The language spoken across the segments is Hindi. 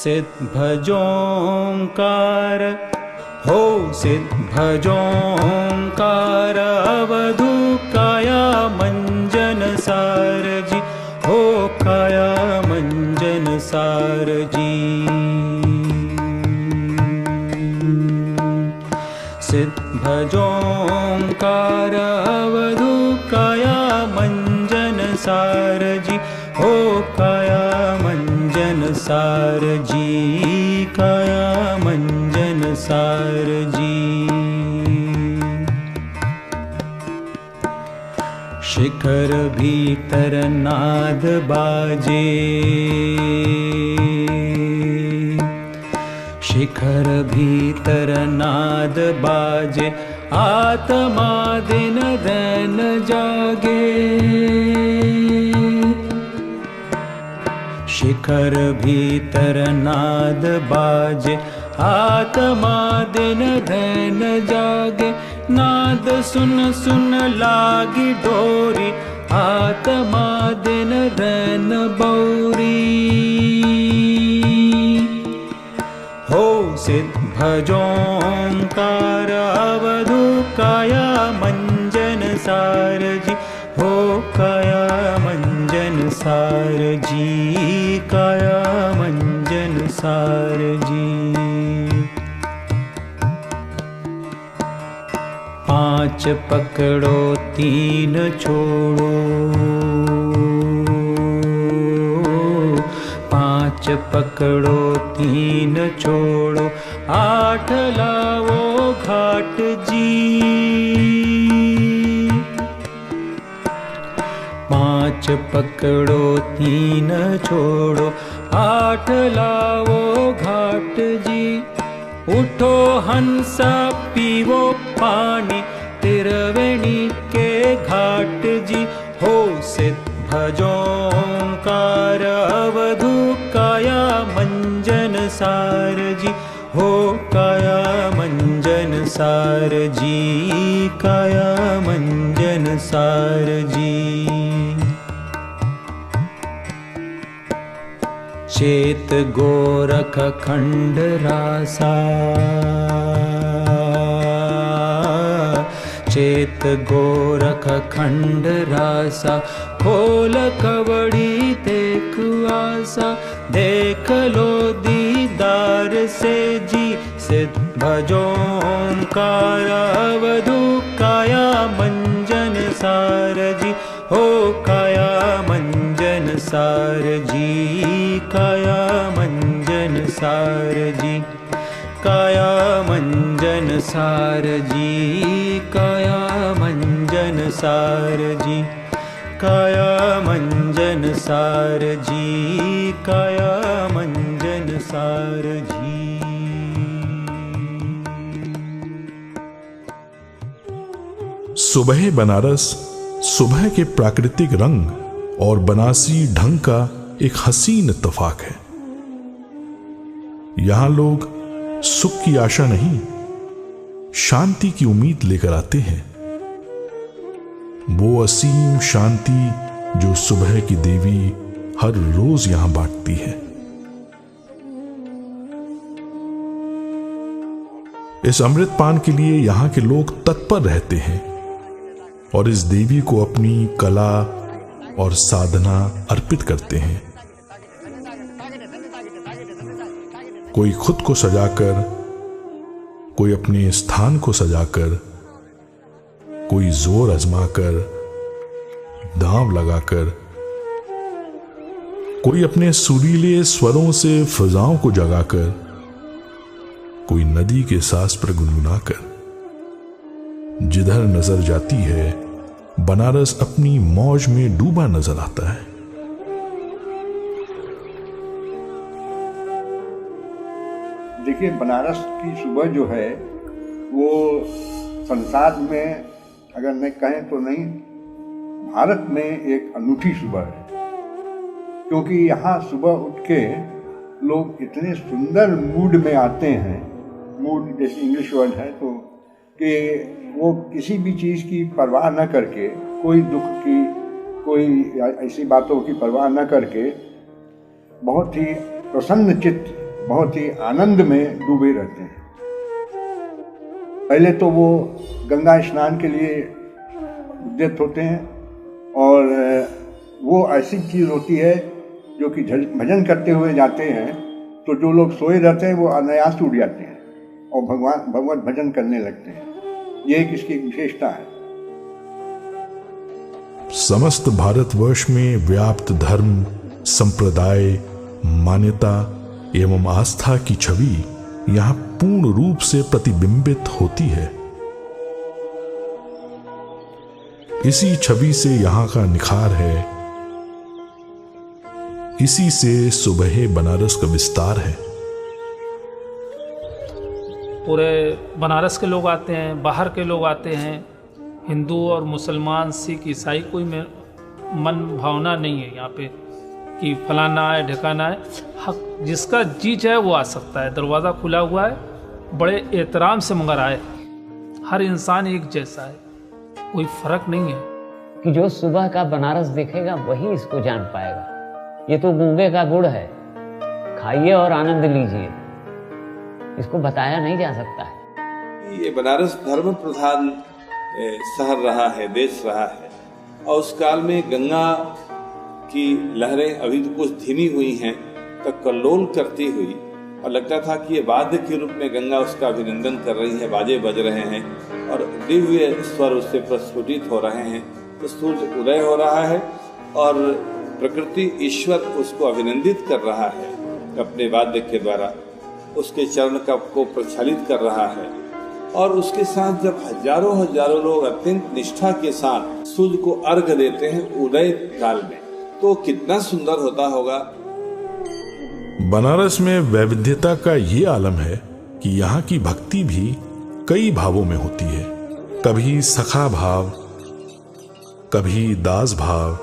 सिद्ध भजोंकार हो सिद्ध भजोंकार अवधू काया मंजन सार जी हो काया मंजन सार जी। सिद्ध भजोंकार अवधू काया मंजन सार जी हो काया मंजन सार जी काया मंजन सार जी। शिखर भीतर नाद बाजे शिखर भीतर नाद बाजे आत्मा दिन दैन जागे। शिखर भीतर नाद बाजे आत्मा दिन दैन जागे। नाद सुन सुन लागी डोरी आत्मा दिन दैन बौरी। हो सिद्ध भजोंकार अवधू काया मंजन सार जी हो काया मंजन सार जी काया मंजन सार जी। पांच पकड़ो तीन छोड़ो पांच पकड़ो तीन छोड़ो आठ लाओ घाट जी। पांच पकड़ो तीन छोड़ो आठ लाओ घाट जी। उठो हंसा पीवो पानी त्रिवेणी के घाट जी हो सिद्ध भजोंकार अवधू काया मंजन सार जी हो काया मंजन सार जी काया मंजन सार जी। चेत गोरख खंड रासा चेत गोरख खंड रासा खोल कवड़ी देख आसा। देख लो दीदार से जी सिद्ध भजोंकार अवधू काया मंजन सार जी हो काया मंजन सार जी काया मंजन सार जी काया मंजन सार जी काया मंजन सार जी काया मंजन सार जी काया मंजन सार जी। सुबह बनारस सुबह के प्राकृतिक रंग और बनारसी ढंग का एक हसीन इत्तेफाक है। यहां लोग सुख की आशा नहीं शांति की उम्मीद लेकर आते हैं। वो असीम शांति जो सुबह की देवी हर रोज यहां बांटती है। इस अमृत पान के लिए यहां के लोग तत्पर रहते हैं और इस देवी को अपनी कला और साधना अर्पित करते हैं। कोई खुद को सजाकर, कोई अपने स्थान को सजाकर, कोई जोर आजमाकर, दांव लगाकर, कोई अपने सुरीले स्वरों से फिजाओं को जगाकर, कोई नदी के सास पर गुनगुनाकर। जिधर नजर जाती है बनारस अपनी मौज में डूबा नजर आता है। देखिए, बनारस की सुबह जो है वो संसार में अगर नहीं कहें तो नहीं, भारत में एक अनूठी सुबह है। क्योंकि यहाँ सुबह उठ के लोग इतने सुंदर मूड में आते हैं, मूड जैसे इंग्लिश वर्ड है, तो कि वो किसी भी चीज़ की परवाह न करके, कोई दुख की, कोई ऐसी बातों की परवाह न करके बहुत ही प्रसन्न चित्त बहुत ही आनंद में डूबे रहते हैं। पहले तो वो गंगा स्नान के लिए उद्यत होते हैं और वो ऐसी चीज़ होती है जो कि भजन करते हुए जाते हैं तो जो लोग सोए रहते हैं वो अनायास उठ जाते हैं और भगवत भजन करने लगते हैं। ये एक इसकी विशेषता है। समस्त भारतवर्ष में व्याप्त धर्म, संप्रदाय, मान्यता एवं आस्था की छवि यहाँ पूर्ण रूप से प्रतिबिंबित होती है। इसी छवि से यहाँ का निखार है, इसी से सुबह बनारस का विस्तार है। पूरे बनारस के लोग आते हैं, बाहर के लोग आते हैं, हिंदू और मुसलमान, सिख, ईसाई, कोई मन भावना नहीं है यहाँ पे कि फलाना है ढकाना है। हक जिसका जी चाहे वो आ सकता है, दरवाज़ा खुला हुआ है, बड़े एहतराम से मगर आए। हर इंसान एक जैसा है, कोई फर्क नहीं है। कि जो सुबह का बनारस देखेगा वही इसको जान पाएगा। ये तो गूंगे का गुड़ है, खाइए और आनंद लीजिए, इसको बताया नहीं जा सकता है। ये बनारस धर्म प्रधान शहर रहा है, देश रहा है, और उस काल में गंगा की लहरें अभी तो कुछ धीमी हुई हैं, तब कल्लोल करती हुई, और लगता था कि ये वाद्य के रूप में गंगा उसका अभिनंदन कर रही है, बाजे बज रहे हैं और दिव्य स्वर उससे प्रस्फुटित हो रहे हैं। तो सूर्य उदय हो रहा है और प्रकृति, ईश्वर उसको अभिनंदित कर रहा है अपने वाद्य के द्वारा, उसके चरण को प्रक्षालित कर रहा है। और उसके साथ जब हजारों हजारों लोग अत्यंत निष्ठा के साथ सूर्य को अर्घ देते हैं उदय काल में, तो कितना सुंदर होता होगा। बनारस में वैविध्यता का ये आलम है कि यहाँ की भक्ति भी कई भावों में होती है। कभी सखा भाव, कभी दास भाव,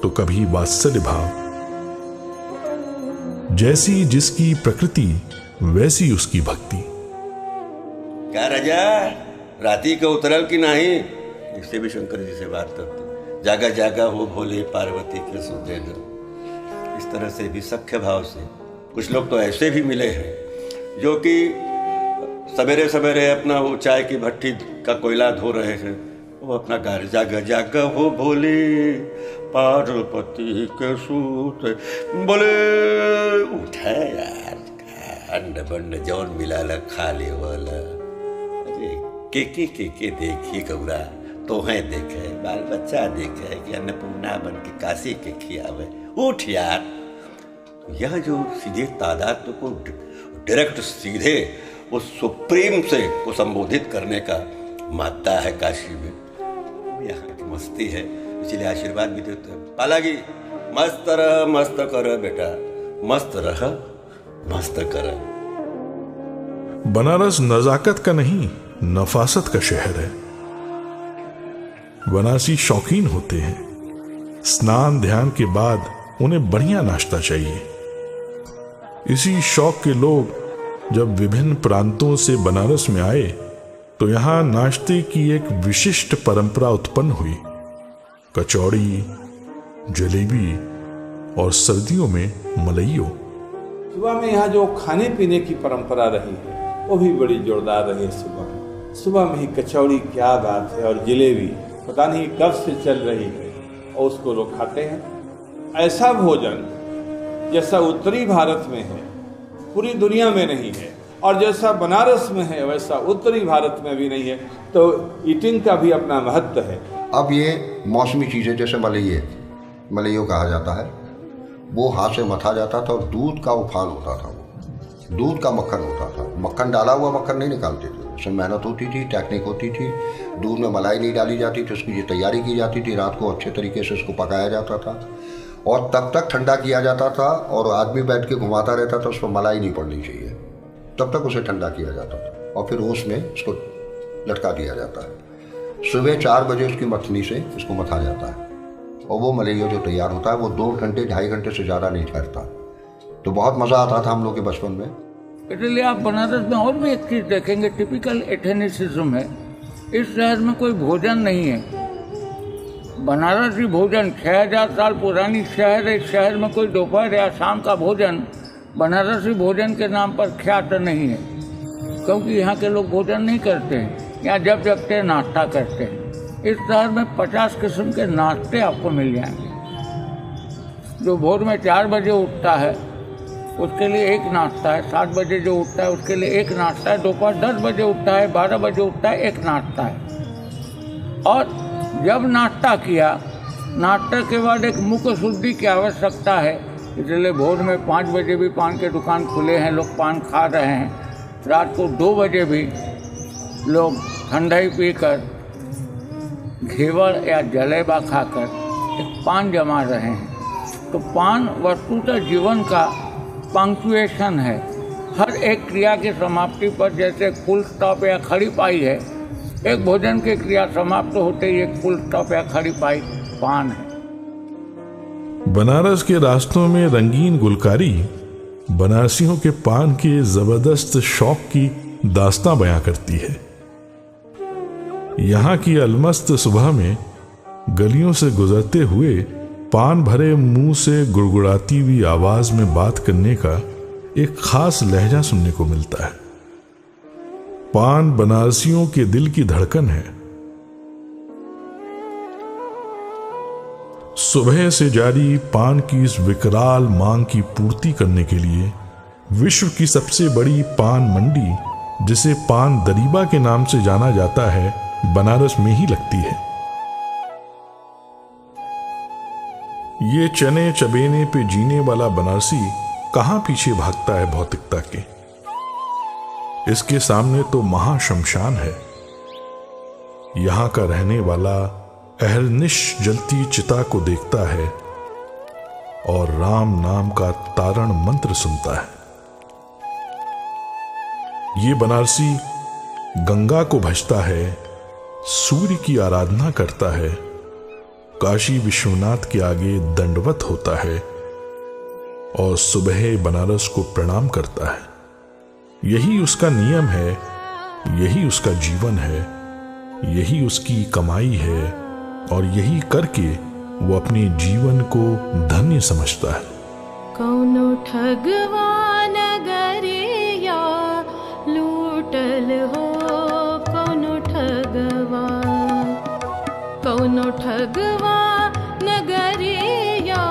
तो कभी वात्सल्य भाव। जैसी जिसकी प्रकृति वैसी उसकी भक्ति। क्या राजा, राती का उतरल की नहीं? इससे भी शंकर जी से बात करते, जागा जागा हो भोले पार्वती के सुदेन। इस तरह से भी सख्य भाव से कुछ लोग तो ऐसे भी मिले हैं जो कि सवेरे सवेरे अपना वो चाय की भट्टी का कोयला धो रहे हैं, वो अपना गा जागा जागा हो भोले पार्वती के सूत, बोले उठा यार, अंड बंड जौन मिला ला खा ले वाला। अरे के देखिए गौरा, तोहें देखे, बाल बच्चा देखे कि अन्नपूर्णा बन के काशी के खियावे, उठ यार। यह जो सीधे तादाद को डायरेक्ट सीधे उस सुप्रीम से को संबोधित करने का मात्रा है काशी में, यहाँ की मस्ती है, इसलिए आशीर्वाद भी देते हैं। हालांकि मस्त रह मस्त कर बेटा, मस्त रह मस्त कर। बनारस नजाकत का नहीं, नफासत का शहर है। बनारसी शौकीन होते हैं, स्नान ध्यान के बाद उन्हें बढ़िया नाश्ता चाहिए। इसी शौक के लोग जब विभिन्न प्रांतों से बनारस में आए तो यहाँ नाश्ते की एक विशिष्ट परंपरा उत्पन्न हुई। कचौड़ी, जलेबी और सर्दियों में मलइयो। सुबह में यहाँ जो खाने पीने की परंपरा रही है वो भी बड़ी जोरदार रही है। सुबह में ही कचौड़ी, क्या बात है, और जलेबी पता नहीं कब से चल रही है और उसको लोग खाते हैं। ऐसा भोजन जैसा उत्तरी भारत में है पूरी दुनिया में नहीं है, और जैसा बनारस में है वैसा उत्तरी भारत में भी नहीं है। तो ईटिंग का भी अपना महत्व है। अब ये मौसमी चीज़ें जैसे मलइयो कहा जाता है, वो हाथ से मथा जाता था और दूध का उफान होता था, वो दूध का मक्खन होता था। मक्खन डाला हुआ मक्खन नहीं निकालते थे, उसमें मेहनत होती थी, टेक्निक होती थी। दूध में मलाई नहीं डाली जाती थी, उसकी ये तैयारी की जाती थी, रात को अच्छे तरीके से उसको पकाया जाता था और तब तक ठंडा किया जाता था, और आदमी बैठ के घुमाता रहता था, उस पर मलाई नहीं पड़नी चाहिए, तब तक उसे ठंडा किया जाता था और फिर उसमें उसको लटका दिया जाता है। सुबह 4 बजे उसकी मथनी से उसको मथा जाता है और वो मलइयो जो तैयार होता है वो 2 घंटे 2.5 घंटे से ज़्यादा नहीं ठहरता। तो बहुत मज़ा आता था हम लोग के बचपन में। इसलिए आप बनारस में और भी एक चीज़ देखेंगे, टिपिकल एथेनिसिज्म है। इस शहर में कोई भोजन नहीं है। बनारसी भोजन 6000 साल पुरानी शहर है। इस शहर में कोई दोपहर या शाम का भोजन बनारसी भोजन के नाम पर ख्यात नहीं है, क्योंकि यहाँ के लोग भोजन नहीं करते हैं, यहाँ जब जगते नाश्ता करते हैं। इस शहर में 50 किस्म के नाश्ते आपको मिल जाएंगे। जो भोर में 4 बजे उठता है उसके लिए एक नाश्ता है, 7 बजे जो उठता है उसके लिए एक नाश्ता है, दोपहर 10 बजे उठता है, 12 बजे उठता है, एक नाश्ता है। और जब नाश्ता किया, नाश्ते के बाद एक मुख शुद्धि की आवश्यकता है, इसलिए भोर में 5 बजे भी पान के दुकान खुले हैं, लोग पान खा रहे हैं। रात को 2 बजे भी लोग ठंडाई पीकर, घेवर या जलेबा खाकर एक पान जमा रहे हैं। तो पान वस्तुतः जीवन का पंक्चुएशन है। हर एक क्रिया की समाप्ति पर जैसे फुल स्टॉप या खड़ी पाई है, एक भोजन की क्रिया समाप्त होते ही एक फुल स्टॉप या खड़ी पाई पान है। बनारस के रास्तों में रंगीन गुलकारी बनारसियों के पान के जबरदस्त शौक की दास्तां बयां करती है। यहाँ की अलमस्त सुबह में गलियों से गुजरते हुए पान भरे मुंह से गुड़गुड़ाती हुई आवाज में बात करने का एक खास लहजा सुनने को मिलता है। पान बनारसियों के दिल की धड़कन है। सुबह से जारी पान की इस विकराल मांग की पूर्ति करने के लिए विश्व की सबसे बड़ी पान मंडी, जिसे पान दरीबा के नाम से जाना जाता है, बनारस में ही लगती है। ये चने चबेने पे जीने वाला बनारसी कहां पीछे भागता है भौतिकता के। इसके सामने तो महाशमशान है। यहां का रहने वाला अहरनिश जलती चिता को देखता है और राम नाम का तारण मंत्र सुनता है। ये बनारसी गंगा को भजता है, सूर्य की आराधना करता है, काशी विश्वनाथ के आगे दंडवत होता है और सुबह बनारस को प्रणाम करता है। यही उसका नियम है, यही उसका जीवन है, यही उसकी कमाई है और यही करके वो अपने जीवन को धन्य समझता है। कौनो ठगवा नगरिया लूटल हो, कौनो ठगवा, कौनो ठगवा नगरिया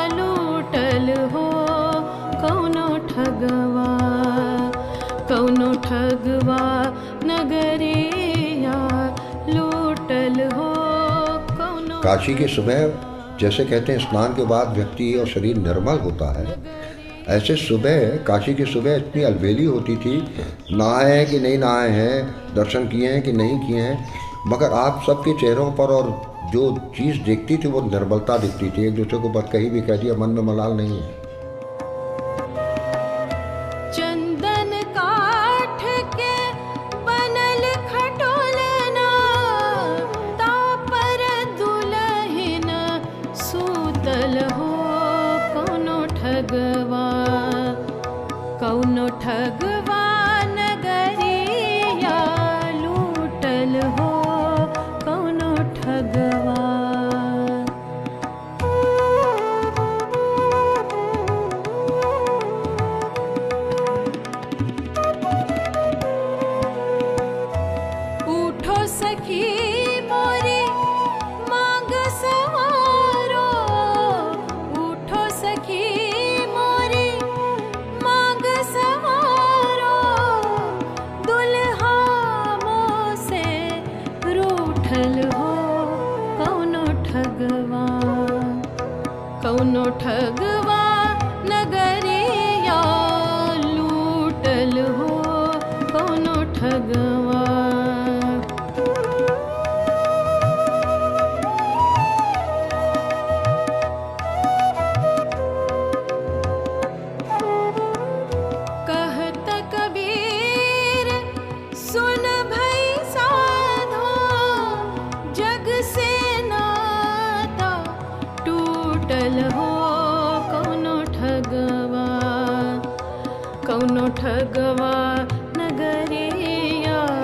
लूटल हो, कौनो ठगवा, कौनो ठगवा नगरिया लूटल हो। काशी की सुबह जैसे कहते हैं स्नान के बाद व्यक्ति और शरीर निर्मल होता है, ऐसे सुबह काशी की सुबह इतनी अलबेली होती थी। नहाए हैं कि नहीं नहाए हैं, दर्शन किए हैं कि नहीं किए हैं, मगर आप सबके चेहरों पर और जो चीज़ दिखती थी वो निर्मलता दिखती थी। एक दूसरे को बात कहीं भी कह दिया, मन में मलाल नहीं है। चंदन काठ के बनल खटोलना, तापर दुलहिन सूतल हो, कौनो ठगवा, कौनो ठगवा नगरिया लूटल हो, कौनो ठगवा। उठो सखी मोरी मांग सवारो, उठो सखी मोरी मांग सवारो, दुल्हा मों से रूठल हो, कौनो ठगवा, कौनो ठगवा नगरिया लूटल हो, कौनो ठगवा। कहत कबीर सुन भई साधो, जग से नाता टूटल हो, कौनो ठगवा, कौनो ठगवा